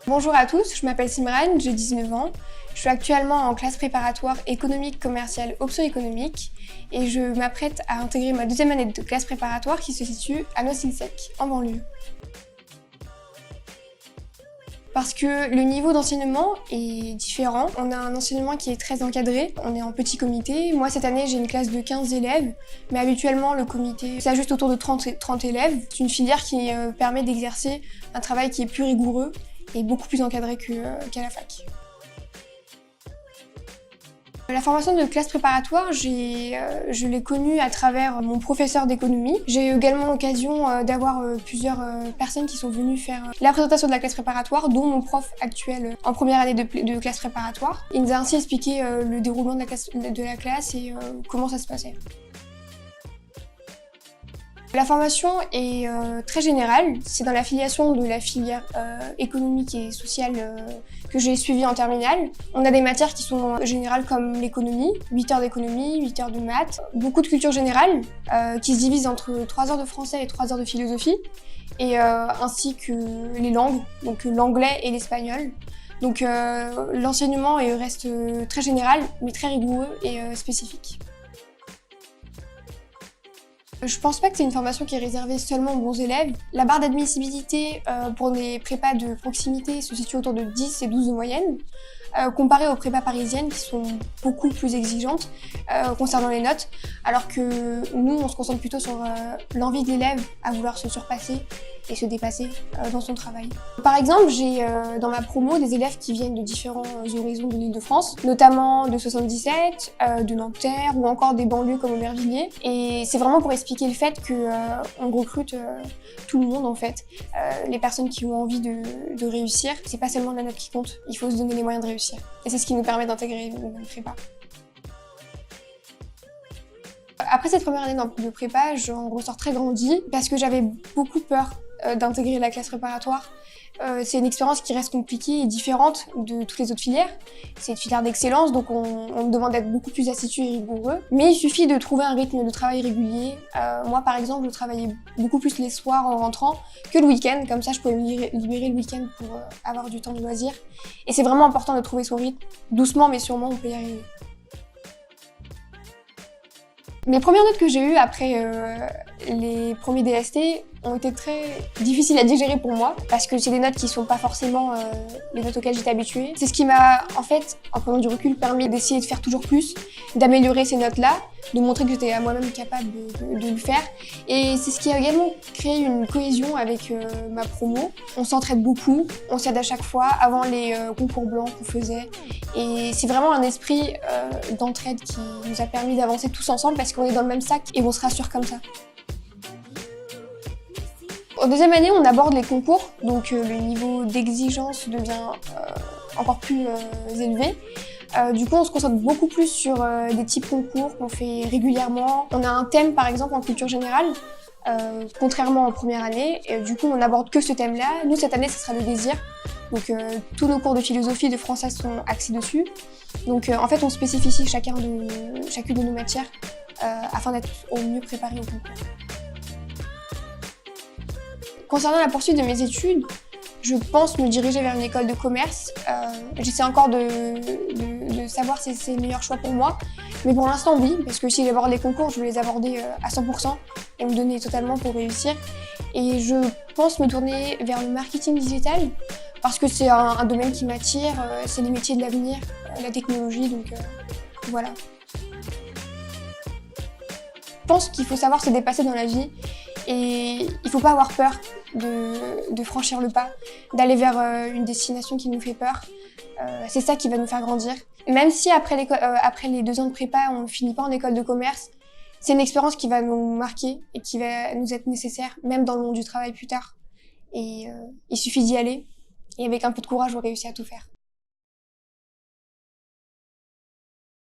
Bonjour à tous, je m'appelle Simran, j'ai 19 ans. Je suis actuellement en classe préparatoire économique commerciale option économique et je m'apprête à intégrer ma deuxième année de classe préparatoire qui se situe à Noisy-le-Sec, en banlieue. Parce que le niveau d'enseignement est différent. On a un enseignement qui est très encadré, on est en petit comité. Moi cette année j'ai une classe de 15 élèves, mais habituellement le comité s'ajuste autour de 30 élèves. C'est une filière qui permet d'exercer un travail qui est plus rigoureux et beaucoup plus encadré qu'à la fac. La formation de classe préparatoire, je l'ai connue à travers mon professeur d'économie. J'ai eu également l'occasion d'avoir plusieurs personnes qui sont venues faire la présentation de la classe préparatoire, dont mon prof actuel en première année de classe préparatoire. Il nous a ainsi expliqué le déroulement de la classe et comment ça se passait. La formation est très générale, c'est dans l'affiliation de la filière économique et sociale que j'ai suivie en terminale. On a des matières qui sont générales comme l'économie, 8 heures d'économie, 8 heures de maths, beaucoup de culture générale qui se divise entre 3 heures de français et 3 heures de philosophie, et ainsi que les langues, donc l'anglais et l'espagnol. Donc l'enseignement reste très général mais très rigoureux et spécifique. Je pense pas que c'est une formation qui est réservée seulement aux bons élèves. La barre d'admissibilité pour les prépas de proximité se situe autour de 10 et 12 de moyenne, comparée aux prépas parisiennes qui sont beaucoup plus exigeantes concernant les notes, alors que nous, on se concentre plutôt sur l'envie de l'élève à vouloir se surpasser et se dépasser dans son travail. Par exemple, j'ai dans ma promo des élèves qui viennent de différents horizons de l'Île-de-France, notamment de 77, de Nanterre ou encore des banlieues comme Aubervilliers. Et c'est vraiment pour expliquer le fait qu'on recrute tout le monde en fait. Les personnes qui ont envie de réussir, c'est pas seulement la note qui compte, il faut se donner les moyens de réussir. Et c'est ce qui nous permet d'intégrer une prépa. Après cette première année de prépa, j'en ressors très grandie parce que j'avais beaucoup peur d'intégrer la classe préparatoire. C'est une expérience qui reste compliquée et différente de toutes les autres filières. C'est une filière d'excellence, donc on me demande d'être beaucoup plus assidu et rigoureux. Mais il suffit de trouver un rythme de travail régulier. Moi, par exemple, je travaillais beaucoup plus les soirs en rentrant que le week-end. Comme ça, je pouvais me libérer le week-end pour avoir du temps de loisir. Et c'est vraiment important de trouver son rythme. Doucement, mais sûrement, on peut y arriver. Les premières notes que j'ai eues après les premiers DST ont été très difficiles à digérer pour moi parce que c'est des notes qui sont pas forcément les notes auxquelles j'étais habituée. C'est ce qui m'a, en fait, en prenant du recul, permis d'essayer de faire toujours plus, d'améliorer ces notes-là, de montrer que j'étais à moi-même capable de le faire. Et c'est ce qui a également créé une cohésion avec ma promo. On s'entraide beaucoup, on s'aide à chaque fois avant les concours blancs qu'on faisait. Et c'est vraiment un esprit d'entraide qui nous a permis d'avancer tous ensemble parce qu'on est dans le même sac et on se rassure comme ça. En deuxième année, on aborde les concours, donc le niveau d'exigence devient encore plus élevé. Du coup, on se concentre beaucoup plus sur des types concours qu'on fait régulièrement. On a un thème, par exemple, en culture générale, contrairement en première année. Et, du coup, on n'aborde que ce thème-là. Nous, cette année, ce sera le désir. Donc, tous nos cours de philosophie et de français sont axés dessus. Donc, en fait, on spécifie chacune de nos matières afin d'être au mieux préparés au concours. Concernant la poursuite de mes études, je pense me diriger vers une école de commerce. J'essaie encore de savoir si c'est le meilleur choix pour moi. Mais pour l'instant, oui, parce que si j'aborde les concours, je veux les aborder à 100% et me donner totalement pour réussir. Et je pense me tourner vers le marketing digital parce que c'est un domaine qui m'attire, c'est les métiers de l'avenir, la technologie, donc voilà. Je pense qu'il faut savoir se dépasser dans la vie. Et il ne faut pas avoir peur de franchir le pas, d'aller vers une destination qui nous fait peur. C'est ça qui va nous faire grandir. Même si après les 2 ans de prépa, on ne finit pas en école de commerce, c'est une expérience qui va nous marquer et qui va nous être nécessaire, même dans le monde du travail plus tard. Et il suffit d'y aller. Et avec un peu de courage, on réussit à tout faire.